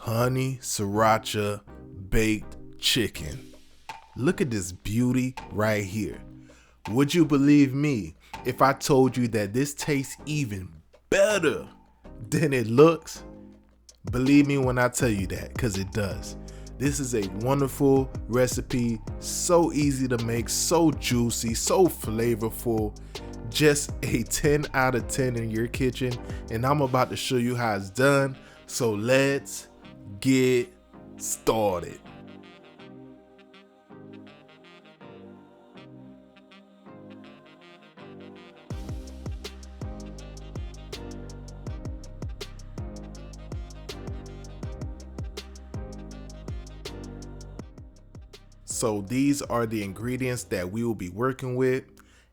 honey sriracha baked chicken. Look at this beauty right here. Would you believe me if I told you that this tastes even better than it looks? Believe me when I tell you that, because it does. This is a wonderful recipe, so easy to make, so juicy, so flavorful. Just a 10 out of 10 in your kitchen, and I'm about to show you how it's done. So let's get started. So these are the ingredients that we will be working with.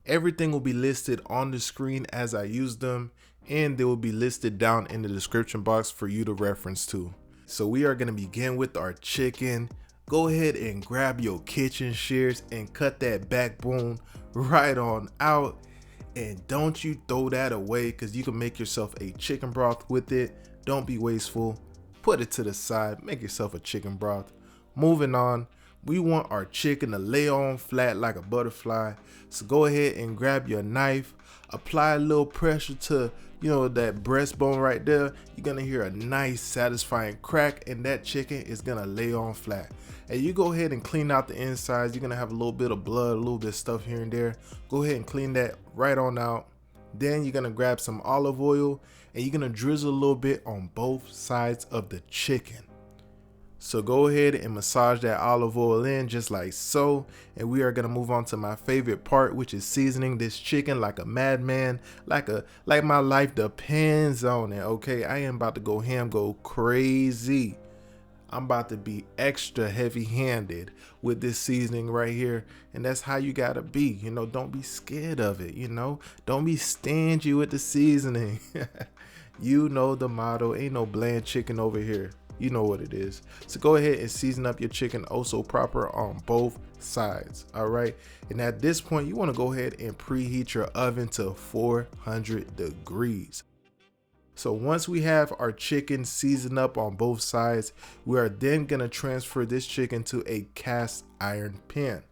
Everything will be listed on the screen as I use them, and they will be listed down in the description box for you to reference to. So we are going to begin with our chicken. Go ahead and grab your kitchen shears and cut that backbone right on out. And don't you throw that away, because you can make yourself a chicken broth with it. Don't be wasteful. Put it to the side. Make yourself a chicken broth. Moving on. We want our chicken to lay on flat like a butterfly. So go ahead and grab your knife, apply a little pressure to, that breastbone right there. You're gonna hear a nice satisfying crack, and that chicken is gonna lay on flat. And you go ahead and clean out the insides. You're gonna have a little bit of blood, a little bit of stuff here and there. Go ahead and clean that right on out. Then you're gonna grab some olive oil and you're gonna drizzle a little bit on both sides of the chicken. So go ahead and massage that olive oil in just like so. And we are going to move on to my favorite part, which is seasoning this chicken like a madman, like my life depends on it. Okay, I am about to go ham, go crazy. I'm about to be extra heavy handed with this seasoning right here. And that's how you got to be. Don't be scared of it. Don't be stingy with the seasoning. You know the motto, ain't no bland chicken over here. You know what it is. So go ahead and season up your chicken also proper on both sides. All right. And at this point, you want to go ahead and preheat your oven to 400 degrees. So once we have our chicken seasoned up on both sides, we are then going to transfer this chicken to a cast iron pan.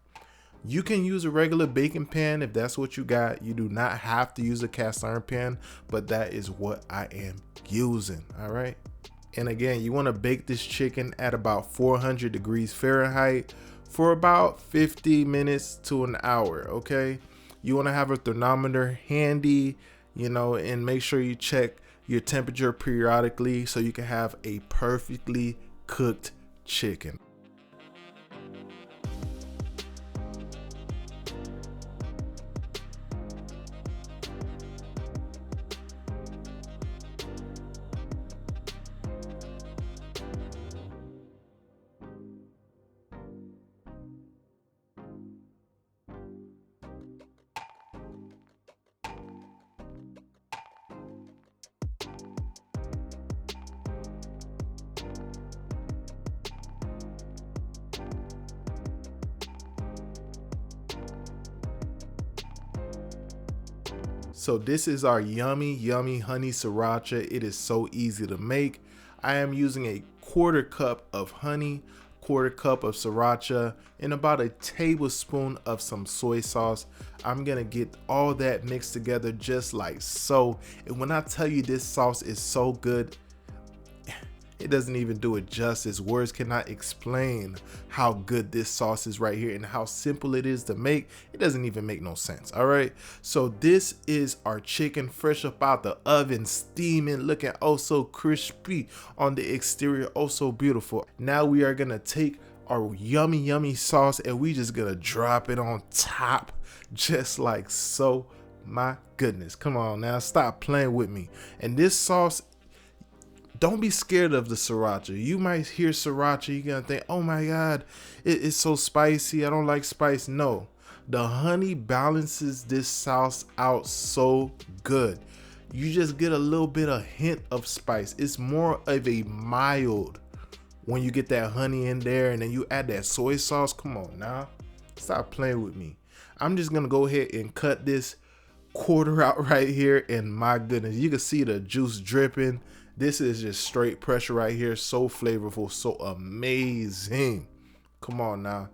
You can use a regular baking pan if that's what you got. You do not have to use a cast iron pan, but that is what I am using. All right. And again, you want to bake this chicken at about 400 degrees Fahrenheit for about 50 minutes to an hour, okay? You want to have a thermometer handy, and make sure you check your temperature periodically so you can have a perfectly cooked chicken. So this is our yummy honey sriracha. It is so easy to make. I am using a 1/4 cup of honey, 1/4 cup of sriracha, and about a tablespoon of some soy sauce. I'm gonna get all that mixed together just like so. And when I tell you this sauce is so good, it doesn't even do it justice. Words cannot explain how good this sauce is right here and how simple it is to make. It doesn't even make no sense. All right. So this is our chicken fresh up out the oven, steaming, looking oh so crispy on the exterior, oh so beautiful. Now we are going to take our yummy sauce and we just going to drop it on top just like so. My goodness. Come on now. Stop playing with me. And this sauce, don't be scared of the sriracha. You might hear sriracha, you're gonna think, oh my God, it's so spicy. I don't like spice. No, the honey balances this sauce out so good. You just get a little bit of hint of spice. It's more of a mild when you get that honey in there and then you add that soy sauce. Come on now, stop playing with me. I'm just gonna go ahead and cut this 1/4 out right here, and my goodness, you can see the juice dripping. This is just straight pressure right here. So flavorful, so amazing. Come on now.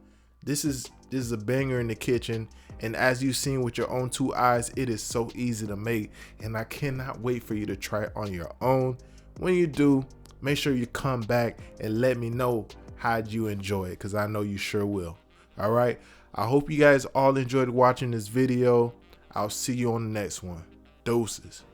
This is a banger in the kitchen. And as you've seen with your own 2 eyes, it is so easy to make. And I cannot wait for you to try it on your own. When you do, make sure you come back and let me know how you enjoy it, because I know you sure will. All right. I hope you guys all enjoyed watching this video. I'll see you on the next one. Doses.